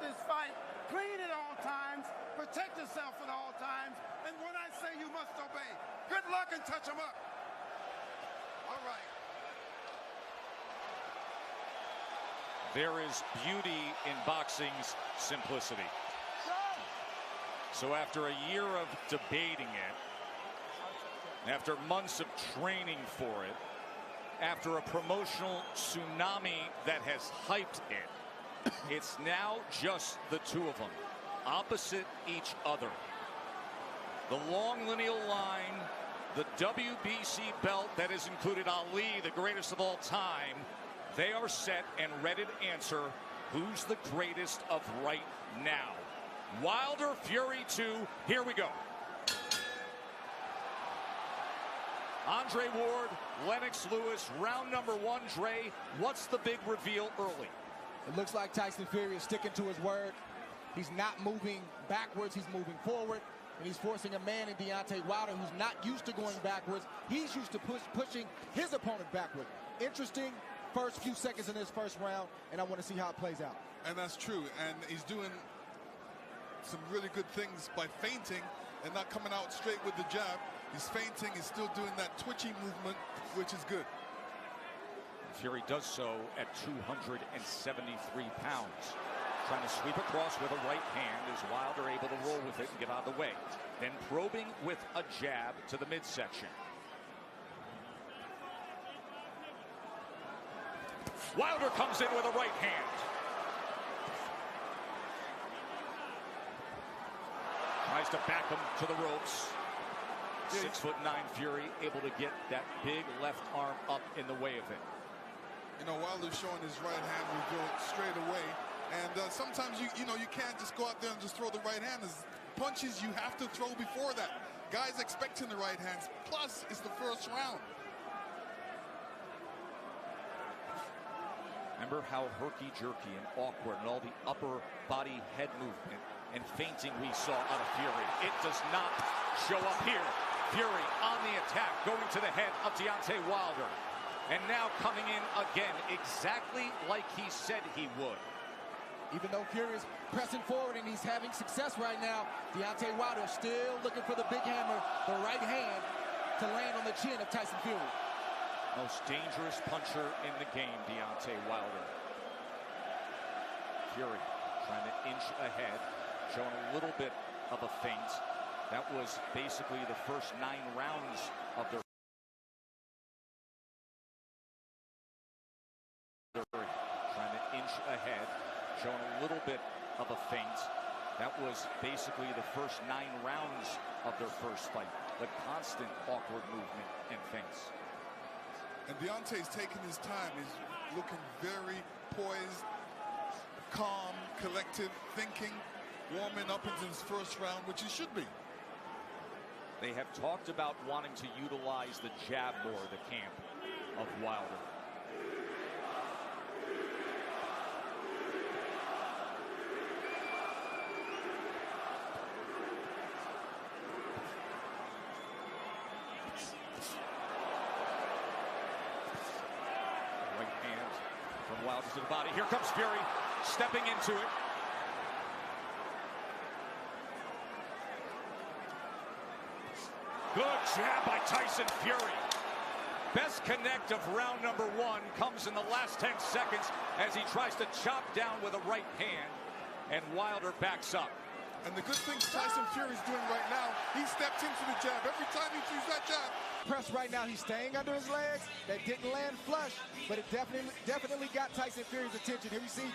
this fight clean at all times, protect yourself at all times, and when I say you must obey, good luck and touch them up. All right. There is beauty in boxing's simplicity. So after a year of debating it, after months of training for it, after a promotional tsunami that has hyped it, it's now just the two of them, opposite each other. The long lineal line, the WBC belt that has included Ali, the greatest of all time, they are set and ready to answer who's the greatest of right now. Wilder, Fury 2, here we go. Andre Ward, Lennox Lewis, round number one. Dre, what's the big reveal early? It looks like Tyson Fury is sticking to his word. He's not moving backwards, he's moving forward. And he's forcing a man in Deontay Wilder who's not used to going backwards. He's used to pushing his opponent backward. Interesting first few seconds in this first round, and I want to see how it plays out. And that's true, and he's doing some really good things by feinting and not coming out straight with the jab. He's feinting, he's still doing that twitchy movement, which is good. Fury does so at 273 pounds. Trying to sweep across with a right hand. Is Wilder able to roll with it and get out of the way? Then probing with a jab to the midsection. Wilder comes in with a right hand. Tries to back him to the ropes. 6'9" Fury able to get that big left arm up in the way of it. You know, Wilder's showing his right hand will go straight away. And sometimes you can't just go out there and just throw the right hand. There's punches you have to throw before that. Guys expecting the right hands. Plus, it's the first round. Remember how herky-jerky and awkward and all the upper body head movement and feinting we saw out of Fury. It does not show up here. Fury on the attack, going to the head of Deontay Wilder. And now coming in again, exactly like he said he would. Even though Fury is pressing forward and he's having success right now, Deontay Wilder is still looking for the big hammer, the right hand, to land on the chin of Tyson Fury. Most dangerous puncher in the game, Deontay Wilder. Fury trying to inch ahead, showing a little bit of a feint. That was basically the first 9 rounds of their trying to inch ahead, showing a little bit of a feint. That was basically the first 9 rounds of their first fight. The constant awkward movement and feints. And Deontay's taking his time. He's looking very poised, calm, collected, thinking, warming up into his first round, which he should be. They have talked about wanting to utilize the jab more, the camp of Wilder. Right hand from Wilder to the body. Here comes Fury, stepping into it. Good jab by Tyson Fury. Best connect of round number one comes in the last 10 seconds as he tries to chop down with a right hand, and Wilder backs up. And the good thing Tyson Fury's doing right now, he stepped into the jab. Every time he sees that jab. Press right now, he's staying under his legs. That didn't land flush, but it definitely got Tyson Fury's attention. Here we see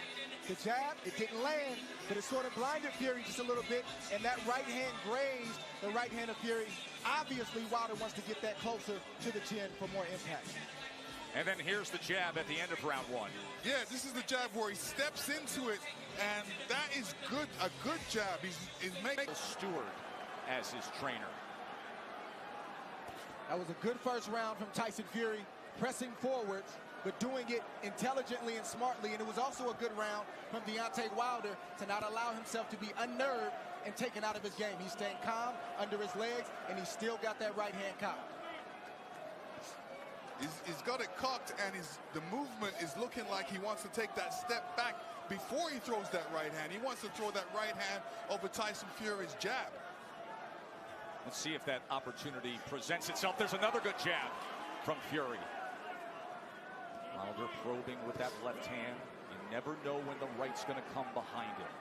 the jab, it didn't land, but it sort of blinded Fury just a little bit, and that right hand grazed the right hand of Fury. Obviously, Wilder wants to get that closer to the chin for more impact. And then here's the jab at the end of round one. Yeah, this is the jab where he steps into it, and that is good, a good jab. He's making Stewart as his trainer. That was a good first round from Tyson Fury, pressing forwards, but doing it intelligently and smartly. And it was also a good round from Deontay Wilder to not allow himself to be unnerved and taken out of his game. He's staying calm under his legs, and he's still got that right hand cocked. He's got it cocked, and the movement is looking like he wants to take that step back before he throws that right hand. He wants to throw that right hand over Tyson Fury's jab. Let's see if that opportunity presents itself. There's another good jab from Fury. Wilder probing with that left hand. You never know when the right's going to come behind it.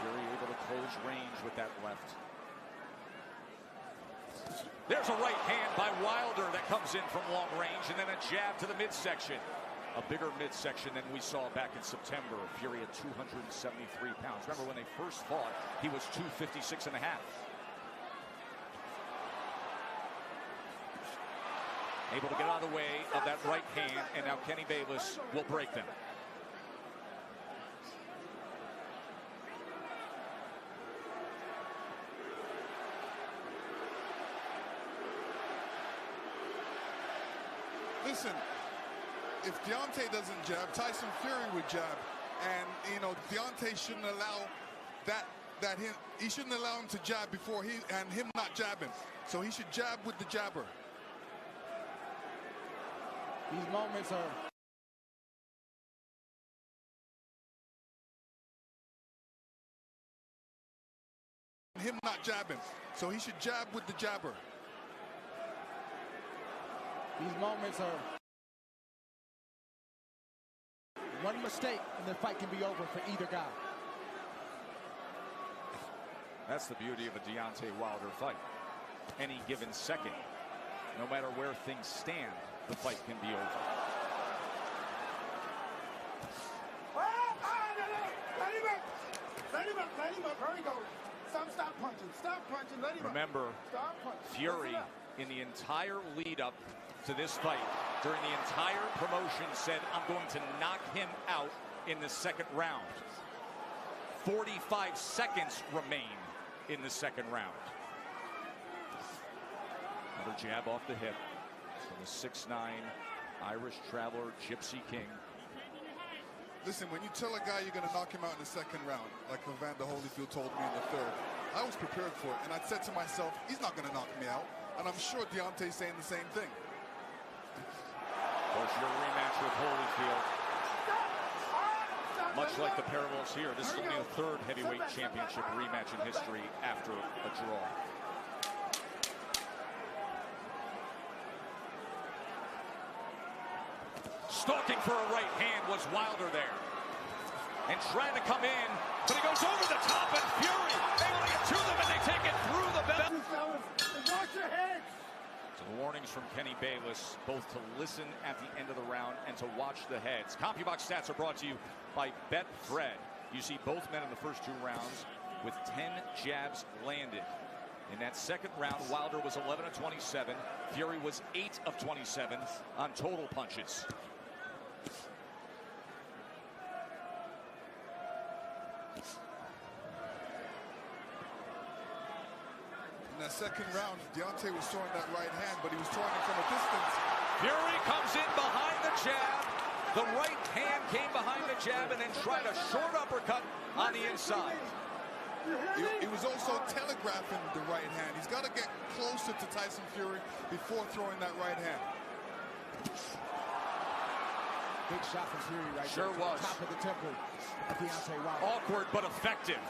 Fury able to close range with that left. There's a right hand by Wilder that comes in from long range, and then a jab to the midsection. A bigger midsection than we saw back in September. Fury at 273 pounds. Remember when they first fought, he was 256 and a half. Able to get out of the way of that right hand, and now Kenny Bayless will break them. Listen, if Deontay doesn't jab, Tyson Fury would jab, and you know Deontay shouldn't allow he shouldn't allow him to jab before him not jabbing. So he should jab with the jabber. These moments are him not jabbing. So he should jab with the jabber. These moments are one mistake and the fight can be over for either guy. That's the beauty of a Deontay Wilder fight. Any given second, no matter where things stand, the fight can be over. Let him up. Hurry, go. Stop punching. Stop punching. Let him Remember, Stop punching. Fury, in the entire lead-up to this fight, during the entire promotion, said, I'm going to knock him out in the second round. 45 seconds remain in the second round. Another jab off the hip from the 6'9" Irish traveler, Gypsy King. Listen, when you tell a guy you're going to knock him out in the second round, like Evander Holyfield told me in the third, I was prepared for it, and I said to myself, he's not going to knock me out. And I'm sure Deontay's saying the same thing. Of course, your rematch with Holyfield. Much like the parallels here, this is only the third heavyweight championship rematch in history after a draw. Stalking for a right hand was Wilder there. And trying to come in, but he goes over the top, and Fury able to get to them, and they take it through the belt. Watch your head. So the warnings from Kenny Bayless, both to listen at the end of the round and to watch the heads. CompuBox stats are brought to you by Betfred. You see both men in the first two rounds with 10 jabs landed. In that second round, Wilder was 11 of 27. Fury was 8 of 27 on total punches. In that second round, Deontay was throwing that right hand, but he was throwing it from a distance. Fury comes in behind the jab. The right hand came behind the jab and then tried a short uppercut on the inside. He was also telegraphing the right hand. He's got to get closer to Tyson Fury before throwing that right hand. Big shot from Fury right Sure there. was. Top of the temple of Deontay Wilder. Awkward but effective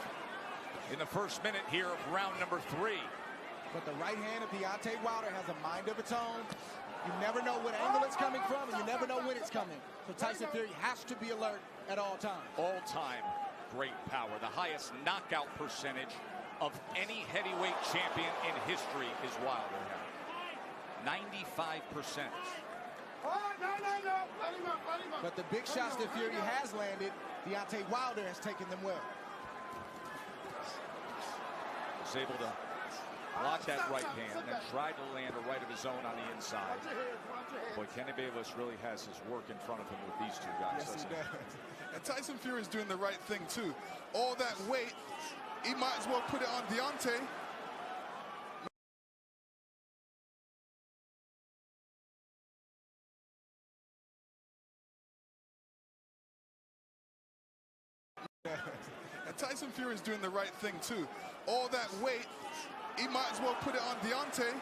in the first minute here of round number 3. But the right hand of Deontay Wilder has a mind of its own. You never know what angle it's coming from, and you never know when it's coming. So Tyson Fury has to be alert at all times. All-time great power. The highest knockout percentage of any heavyweight champion in history is Wilder. 95%. Oh, no. Let him up. But the big shots that Fury has landed, Deontay Wilder has taken them well. Was able to block that right hand and tried to land a right of his own on the inside. Boy, Kenny Bayless really has his work in front of him with these two guys. Yes, he does. And Tyson Fury is doing the right thing, too. All that weight, he might as well put it on Deontay. And Tyson Fury is doing the right thing, too. All that weight, he might as well put it on Deontay.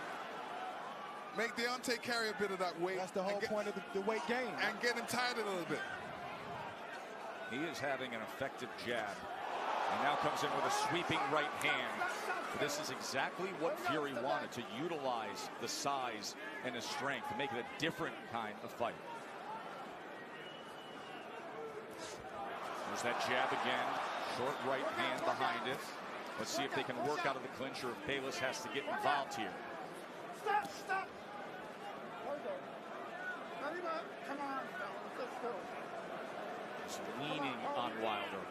make Deontay carry a bit of that weight. That's the whole point of the weight gain. And get him tired a little bit. He is having an effective jab. And now comes in with a sweeping right hand. This is exactly what Fury wanted, to utilize the size and his strength to make it a different kind of fight. There's that jab again. Short right hand behind it. Let's see if they can work out of the clinch or if Bayless has to get involved here. Stop. Come on, fellas. Let's go. Just leaning on Wilder.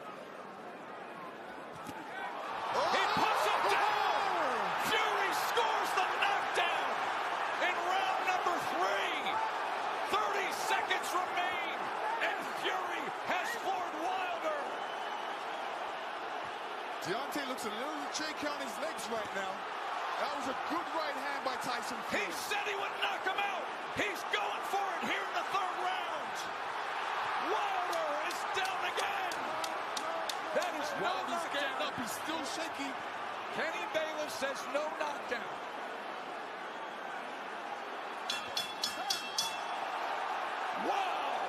He puts him down! Fury scores the knockdown in round number 3. 30 seconds remain, and Fury has floored Wilder. Deontay looks a little shaky on his legs right now. That was a good right hand by Tyson Fury. He said he would knock him out. He's going for it here in the 3rd round. Wilder is down again. That is Wilder's getting up. He's still shaky. Kenny Bayless says no knockdown. Wow!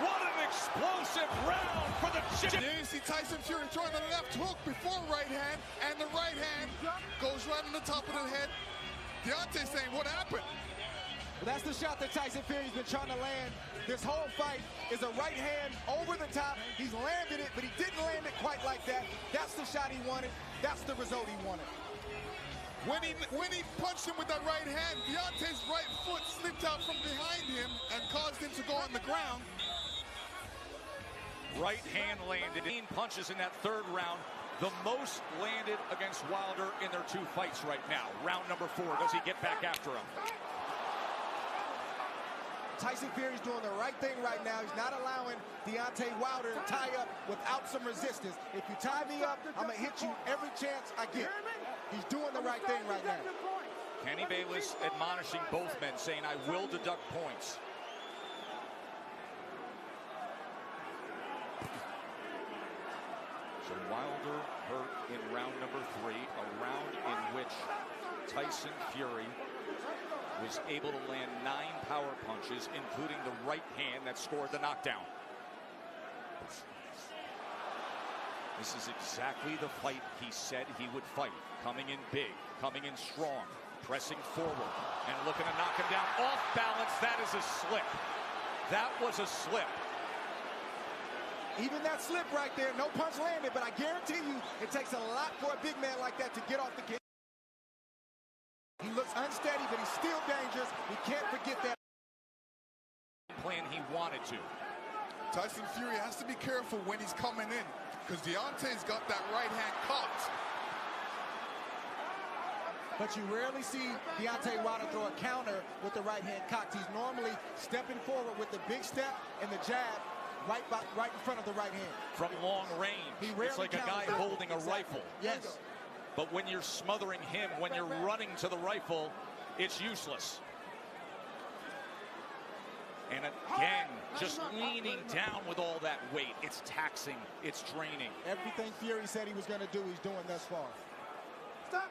What an explosive round for the champ. There you see Tyson Fury throwing the left hook before right hand, and the right hand goes right on the top of the head. Deontay saying, what happened? Well, that's the shot that Tyson Fury's been trying to land this whole fight, is a right hand over the top. He's landed it, but he didn't land it quite like that. That's the shot he wanted. That's the result he wanted. When he punched him with that right hand, Deontay's right foot slipped out from behind him and caused him to go on the ground. Right hand landed. 18 punches in that 3rd round. The most landed against Wilder in their 2 fights right now. Round number 4. Does he get back after him? Tyson Fury's doing the right thing right now. He's not allowing Deontay Wilder to tie up without some resistance. If you tie me up, I'm going to hit you every chance I get. He's doing the right thing right now. Kenny Bayless admonishing both men, saying, I will deduct points. So Wilder hurt in round number 3, a round in which Tyson Fury was able to land 9 power punches, including the right hand that scored the knockdown. This is exactly the fight he said he would fight. Coming in big, coming in strong, pressing forward, and looking to knock him down. Off balance, that is a slip. That was a slip. Even that slip right there, no punch landed, but I guarantee you it takes a lot for a big man like that to get off the cage. He looks unsteady, but he's still dangerous. We can't forget that. Plan he wanted to. Tyson Fury has to be careful when he's coming in, because Deontay's got that right hand caught. But you rarely see Deontay Wilder throw a counter with the right hand cocked. He's normally stepping forward with the big step and the jab right in front of the right hand. From long range, it's like a guy holding a rifle. Yes. But when you're smothering him, when you're running to the rifle, it's useless. And again, just leaning down with all that weight. It's taxing, it's draining. Everything Fury said he was going to do, he's doing thus far. Stop.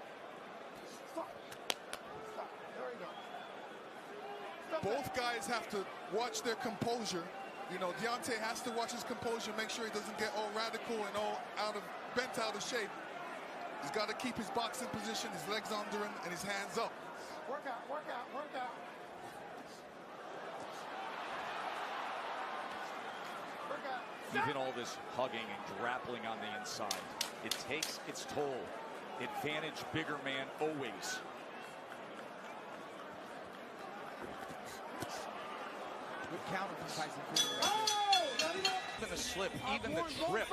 There we go. Both guys have to watch their composure. You know, Deontay has to watch his composure, make sure he doesn't get all radical and all bent out of shape. He's got to keep his boxing position, his legs under him, and his hands up. Work out. Even all this hugging and grappling on the inside, it takes its toll. Advantage bigger man always. Good counter from Tyson Fury. Even the slip, even the trip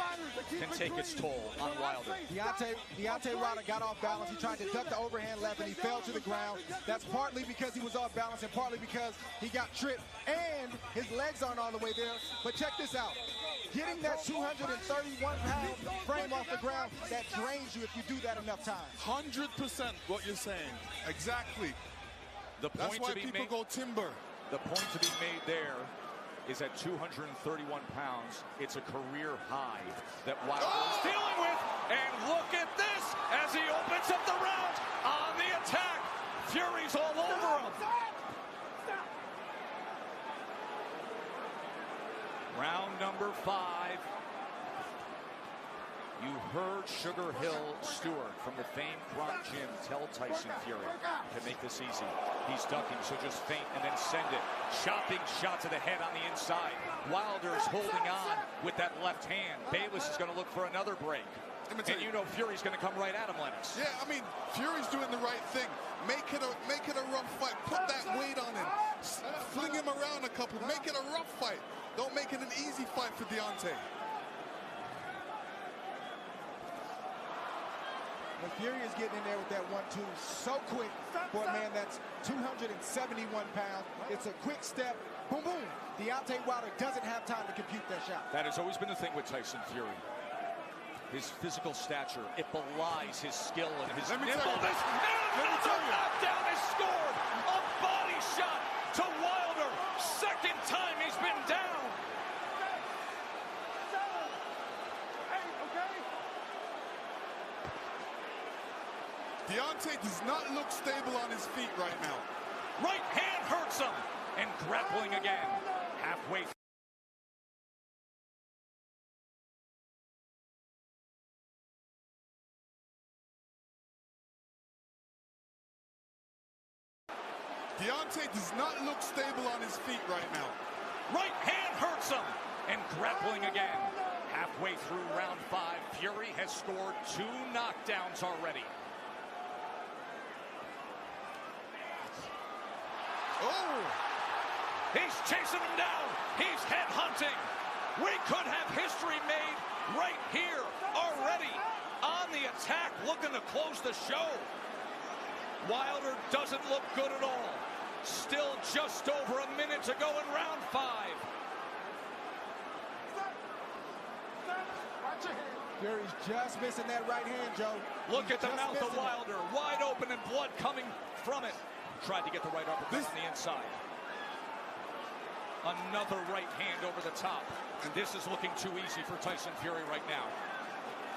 can take its toll on Wilder. Deontay Wilder got off balance. He tried to duck the overhand left and he fell to the ground. That's partly because he was off balance and partly because he got tripped and his legs aren't all the way there. But check this out. Getting that 231-pound frame off the ground, that drains you if you do that enough times. 100% what you're saying. Exactly. That's why people go timber. The point to be made there is at 231 pounds. It's a career high that Wilder is dealing with. And look at this as he opens up the round on the attack. Fury's all over him. Round number 5. You heard Sugar Hill Stewart from the famed Gronk Gym tell Tyson Fury to make this easy. He's ducking, so just feint and then send it. Chopping shot to the head on the inside. Wilder's holding on with that left hand. Bayless is going to look for another break. And you know Fury's going to come right at him, Lennox. Yeah, I mean, Fury's doing the right thing. Make it a rough fight. Put that weight on him. Fling him around a couple. Make it a rough fight. Don't make it an easy fight for Deontay. When Fury is getting in there with that 1-2 so quick for a man that's 271 pounds. It's a quick step. Boom, boom. Deontay Wilder doesn't have time to compute that shot. That has always been the thing with Tyson Fury. His physical stature, it belies his skill and his nimbleness. Another knockdown is scored. A body shot to Wilder. Second time he's been down. Deontay does not look stable on his feet right now. Right hand hurts him. And grappling again. Halfway. Deontay does not look stable on his feet right now. Right hand hurts him. And grappling again. Halfway through round 5, Fury has scored 2 knockdowns already. Oh! He's chasing him down. He's head hunting. We could have history made right here already. On the attack, looking to close the show. Wilder doesn't look good at all. Still just over a minute to go in round 5. Fury's just missing that right hand, Joe. Look at the mouth of Wilder. Wide open and blood coming from it. Tried to get the right uppercut on the inside. Another right hand over the top. And this is looking too easy for Tyson Fury right now.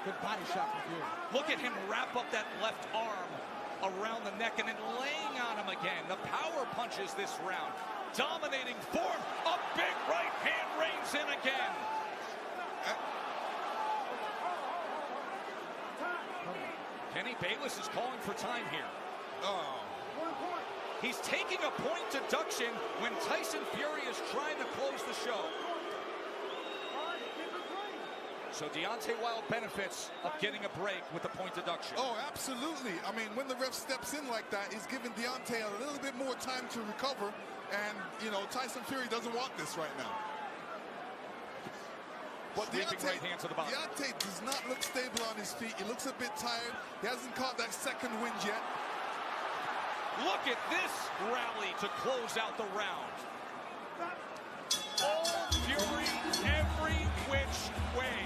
Good body shot from Fury. Look at him wrap up that left arm around the neck and then laying on him again. The power punches this round. Dominating form. A big right hand reigns in again. Kenny Bayless is calling for time here. Oh. He's taking a point deduction when Tyson Fury is trying to close the show. So Deontay Wilder benefits of getting a break with the point deduction. Oh, absolutely. I mean, when the ref steps in like that, he's giving Deontay a little bit more time to recover. And, you know, Tyson Fury doesn't want this right now. But Deontay, right hand to the body. Deontay does not look stable on his feet. He looks a bit tired. He hasn't caught that second wind yet. Look at this rally to close out the round. All Fury every which way.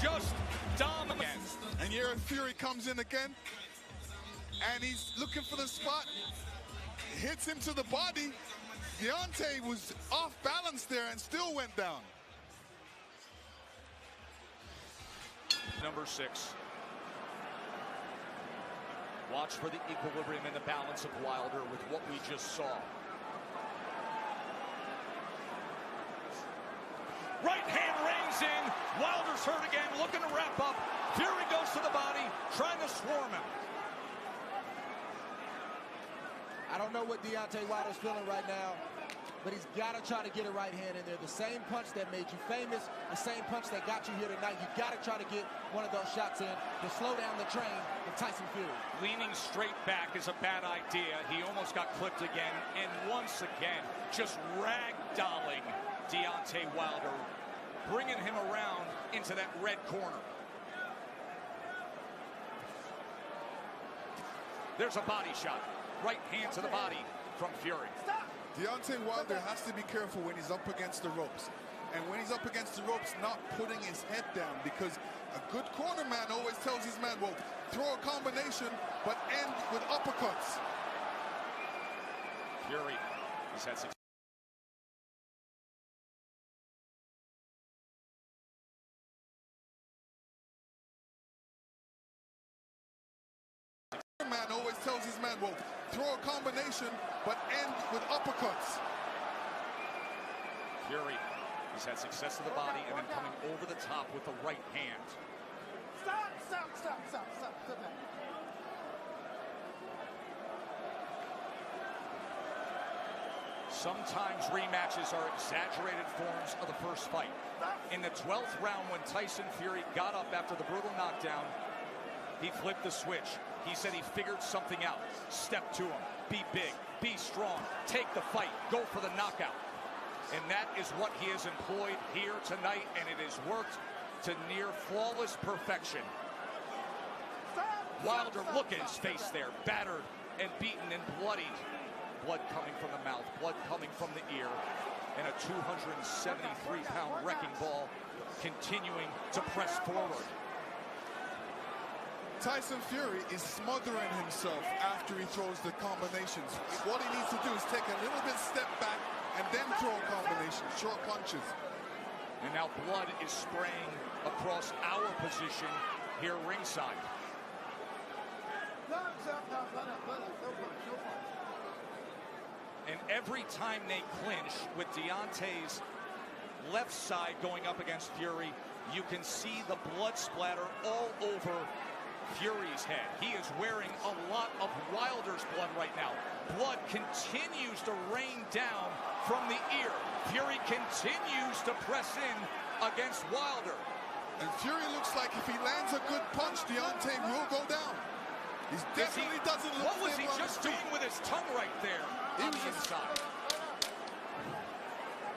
Just dominant. And here Fury comes in again. And he's looking for the spot. Hits him to the body. Deontay was off balance there and still went down. Number 6. Watch for the equilibrium and the balance of Wilder with what we just saw. Right hand reins in. Wilder's hurt again, looking to wrap up. Fury goes to the body, trying to swarm him. I don't know what Deontay Wilder's feeling right now, but he's got to try to get a right hand in there. The same punch that made you famous, the same punch that got you here tonight. You got to try to get one of those shots in to slow down the train of Tyson Fury. Leaning straight back is a bad idea. He almost got clipped again, and once again, just ragdolling Deontay Wilder, bringing him around into that red corner. There's a body shot. Right hand to the body from Fury. Deontay Wilder has to be careful when he's up against the ropes. And when he's up against the ropes, not putting his head down, because a good corner man always tells his man, well, throw a combination, but end with uppercuts. Fury, he's had success. Man always tells his man, well, throw a combination, but end with uppercuts. Fury He's had success to the body and then coming over the top with the right hand. Stop, stop, stop, stop, stop, stop that. Sometimes rematches are exaggerated forms of the first fight. In the 12th round, when Tyson Fury got up after the brutal knockdown, he flipped the switch. He said he figured something out. Step to him. Be big. Be strong. Take the fight. Go for the knockout. And that is what he has employed here tonight, and it has worked to near flawless perfection. Wilder, look at his face there, battered and beaten and bloodied. Blood coming from the mouth, blood coming from the ear, and a 273-pound wrecking ball continuing to press forward. Tyson Fury is smothering himself after he throws the combinations. What he needs to do is take a little bit step back and then throw a combination, short punches. And now blood is spraying across our position here ringside. And every time they clinch with Deontay's left side going up against Fury, you can see the blood splatter all over Fury's head. He is wearing a lot of Wilder's blood right now. Blood continues to rain down from the ear. Fury continues to press in against Wilder. And Fury looks like if he lands a good punch, Deontay will go down. He definitely doesn't look. What was he just doing with his tongue right there on the inside?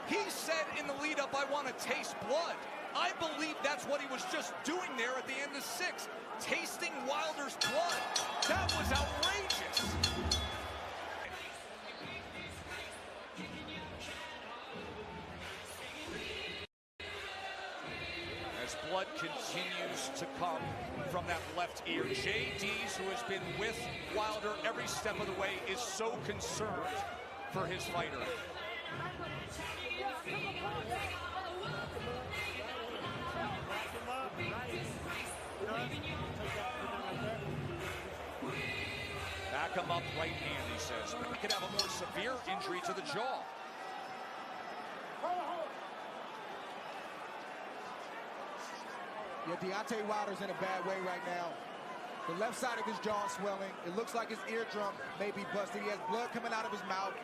He said in the lead-up, I want to taste blood. I believe that's what he was just doing there at the end of 6, tasting Wilder's blood. That was outrageous. As blood continues to come from that left ear, JD's, who has been with Wilder every step of the way, is so concerned for his fighter. Back him up, right hand, he says. But he could have a more severe injury to the jaw. Yeah, Deontay Wilder's in a bad way right now. The left side of his jaw is swelling. It looks like his eardrum may be busted. He has blood coming out of his mouth.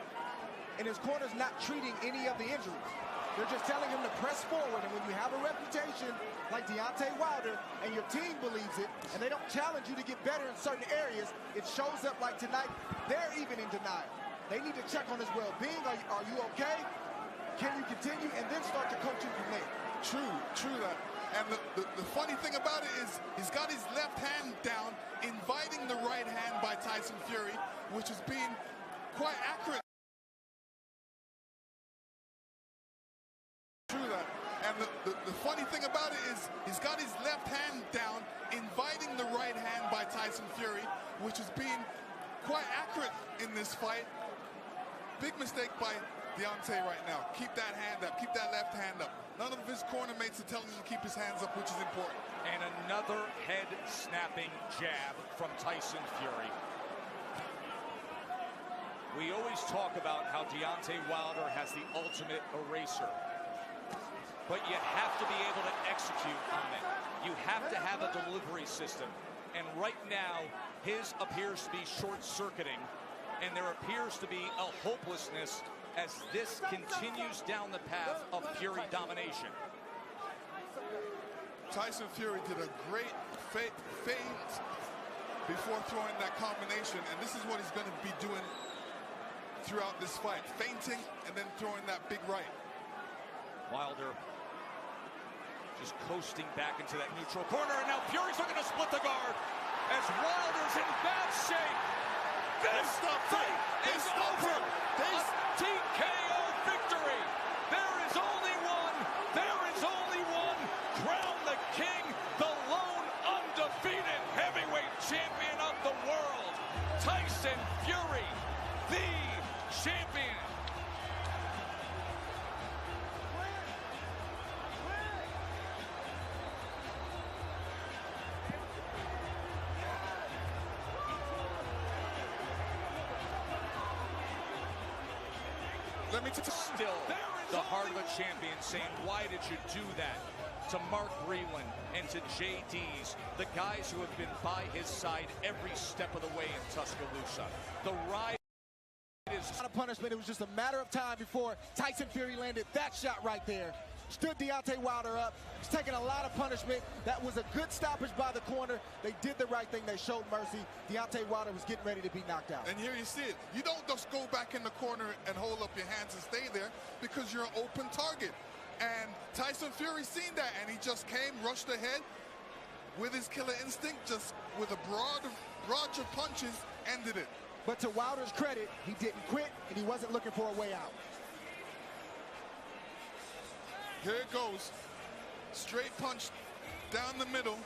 And his corner's not treating any of the injuries. They're just telling him to press forward. And when you have a reputation like Deontay Wilder and your team believes it, and they don't challenge you to get better in certain areas, it shows up like tonight. They're even in denial. They need to check on his well-being. Are you okay? Can you continue? And then start to coach him from there. True that. And the funny thing about it is he's got his left hand down, inviting the right hand by Tyson Fury, which is being quite accurate. True that. And the funny thing about it is he's got his left hand down, inviting the right hand by Tyson Fury, which is being quite accurate in this fight. Big mistake by Deontay right now. Keep that hand up. Keep that left hand up. None of his corner mates are telling him to keep his hands up, which is important. And another head-snapping jab from Tyson Fury. We always talk about how Deontay Wilder has the ultimate eraser. But you have to be able to execute on it. You have to have a delivery system. And right now, his appears to be short-circuiting. And there appears to be a hopelessness as this continues down the path of Fury domination. Tyson Fury did a great feint before throwing that combination, and this is what he's going to be doing throughout this fight. Feinting and then throwing that big right. Wilder just coasting back into that neutral corner, and now Fury's looking to split the guard as Wilder's in bad shape. This fight is over. A TKO victory. There is only one. There is only one. Crown the king, the lone undefeated heavyweight champion of the world. Tyson Fury, the champion. Let me Still the heart of a champion, saying, why did you do that? To Mark Breland and to JD's, the guys who have been by his side every step of the way in Tuscaloosa. The ride is not a punishment. It was just a matter of time before Tyson Fury landed that shot right there. Stood Deontay Wilder up. He's taking a lot of punishment. That was a good stoppage by the corner. They did the right thing. They showed mercy. Deontay Wilder was getting ready to be knocked out. And here you see it. You don't just go back in the corner and hold up your hands and stay there because you're an open target. And Tyson Fury seen that, and he just came, rushed ahead with his killer instinct, just with a barrage of punches, ended it. But to Wilder's credit, he didn't quit, and he wasn't looking for a way out. Here it goes. Straight punch down the middle.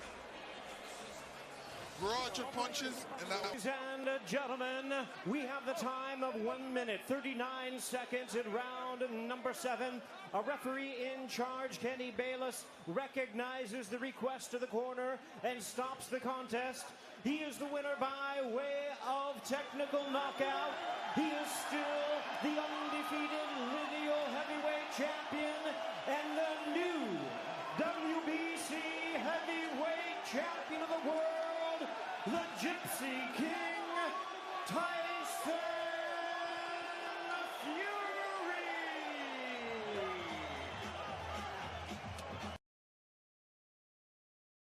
Barrage of punches. And that. Ladies and gentlemen, we have the time of 1 minute, 39 seconds in round number 7. A referee in charge, Kenny Bayless, recognizes the request to the corner and stops the contest. He is the winner by way of technical knockout. He is still the undefeated lineal heavyweight champion and the new WBC heavyweight champion of the world, the Gypsy King, Tyson